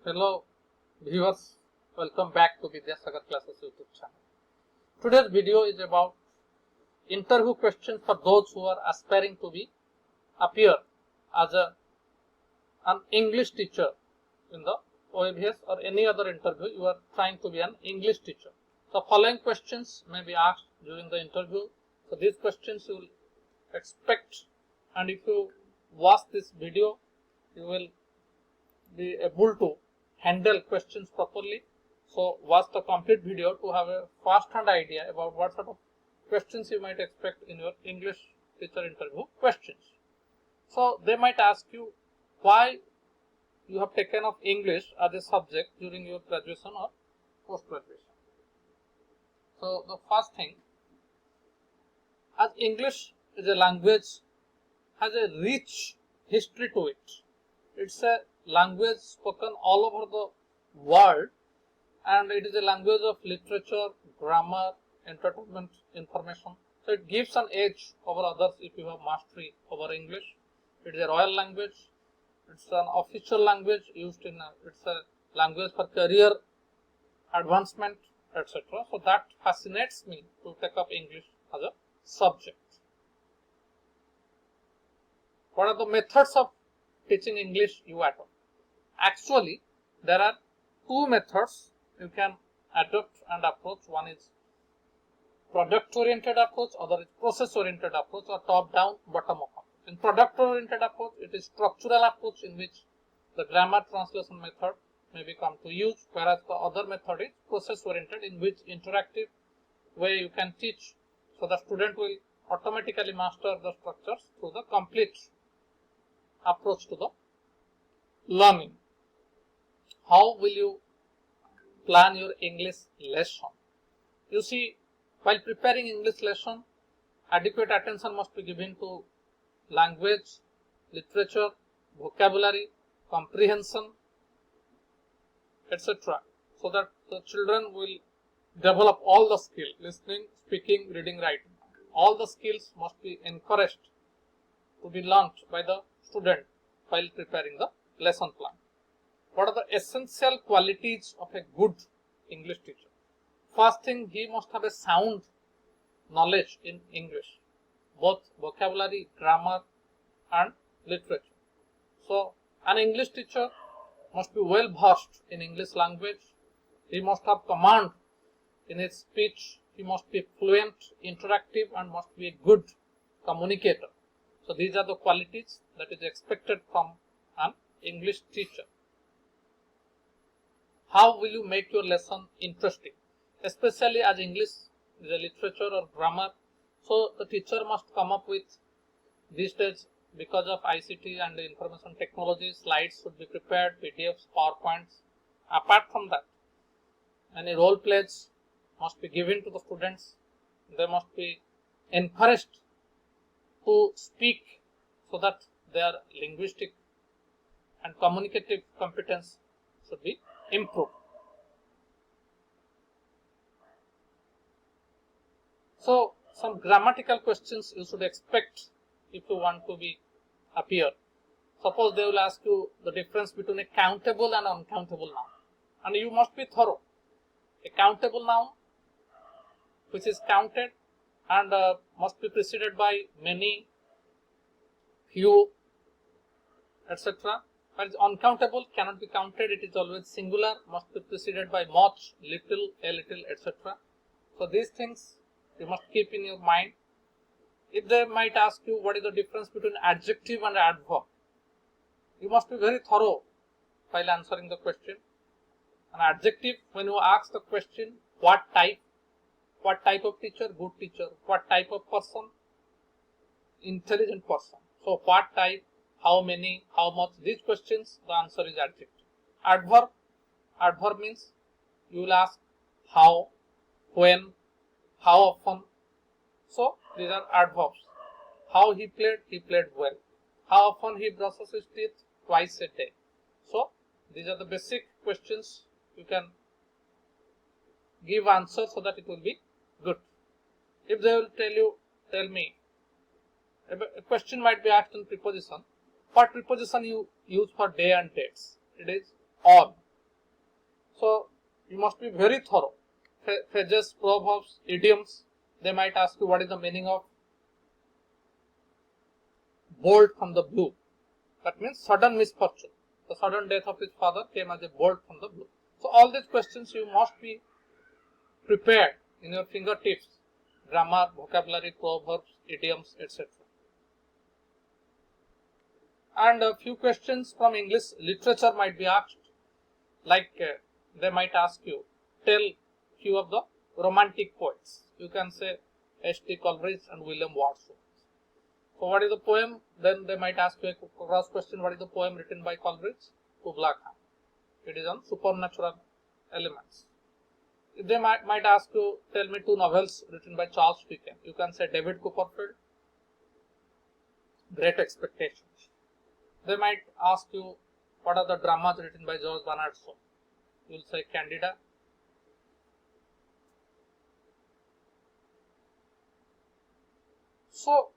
Hello viewers, welcome back to Vidyasagar Classes YouTube channel. Today's video is about interview questions for those who are aspiring to appear as an English teacher in the OAVS or any other interview. You are trying to be an English teacher. The following questions may be asked during the interview. So these questions you will expect, and if you watch this video, you will be able to handle questions properly. So watch the complete video to have a first-hand idea about what sort of questions you might expect in your English teacher interview questions. So they might ask you why you have taken up English as a subject during your graduation or post-graduation. So the first thing, as English is a language, has a rich history to it. It's a language spoken all over the world, and it is a language of literature, grammar, entertainment, information. So it gives an edge over others if you have mastery over English. It is a royal language. It's an official language used in it's a language for career advancement, etc. So that fascinates me to take up English as a subject. What are the methods of teaching English you adopt? Actually, there are two methods you can adopt and approach. One is product-oriented approach, other is process-oriented approach, or top-down, bottom-up approach. In product-oriented approach, it is structural approach in which the grammar translation method may become to use, whereas the other method is process-oriented, in which interactive way you can teach, so the student will automatically master the structures through the complete approach to the learning. How will you plan your English lesson? You see, while preparing English lesson, adequate attention must be given to language, literature, vocabulary, comprehension, etc. so that the children will develop all the skills: listening, speaking, reading, writing. All the skills must be encouraged to be learnt by the student while preparing the lesson plan. What are the essential qualities of a good English teacher? First thing, he must have a sound knowledge in English, both vocabulary, grammar, and literature. So an English teacher must be well versed in English language. He must have command in his speech. He must be fluent, interactive, and must be a good communicator. So these are the qualities that is expected from an English teacher. How will you make your lesson interesting? Especially as English is a literature or grammar, so the teacher must come up with, these days because of ICT and information technology, slides should be prepared, PDFs, PowerPoints. Apart from that, any role plays must be given to the students. They must be encouraged to speak so that their linguistic and communicative competence should be improved. So some grammatical questions you should expect if you want to appear. Suppose they will ask you the difference between a countable and uncountable noun, and you must be thorough. A countable noun which is counted and must be preceded by many, few, etc. Whereas uncountable cannot be counted, it is always singular, must be preceded by much, little, a little, etc. So these things you must keep in your mind. If they might ask you what is the difference between adjective and adverb, you must be very thorough while answering the question. An adjective, when you ask the question, what type of teacher? Good teacher. What type of person? Intelligent person. So what type, how many, how much, these questions, the answer is adjective. Adverb means you will ask how, when, how often. So these are adverbs. How he played well. How often he brushes his teeth? Twice a day. So these are the basic questions you can give answer so that it will be good. If they will tell me, a question might be asked in preposition. What preposition you use for day and dates? It is on. you must be very thorough. Phrases, proverbs, idioms. They might ask you what is the meaning of bolt from the blue. That means sudden misfortune. The sudden death of his father came as a bolt from the blue. So all these questions you must be prepared in your fingertips. Grammar, vocabulary, proverbs, idioms, etc. And a few questions from English literature might be asked. Like they might ask you, tell few of the romantic poets. You can say H.T. Coleridge and William Wordsworth. So what is the poem? Then they might ask you a cross question, what is the poem written by Coleridge? Kubla Khan. It is on supernatural elements. They might ask you, tell me two novels written by Charles Dickens. You can say David Copperfield, Great Expectations. They might ask you, what are the dramas written by George Bernard Shaw? You will say Candida. So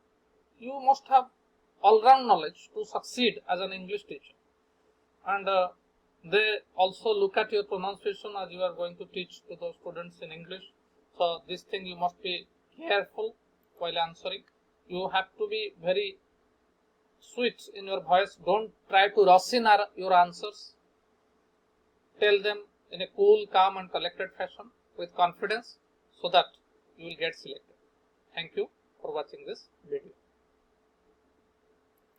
you must have all-round knowledge to succeed as an English teacher. And they also look at your pronunciation as you are going to teach to the students in English. So this thing you must be careful while answering. You have to be very sweet in your voice. Don't try to rush in your answers. Tell them in a cool, calm and collected fashion with confidence so that you will get selected. Thank you for watching this video.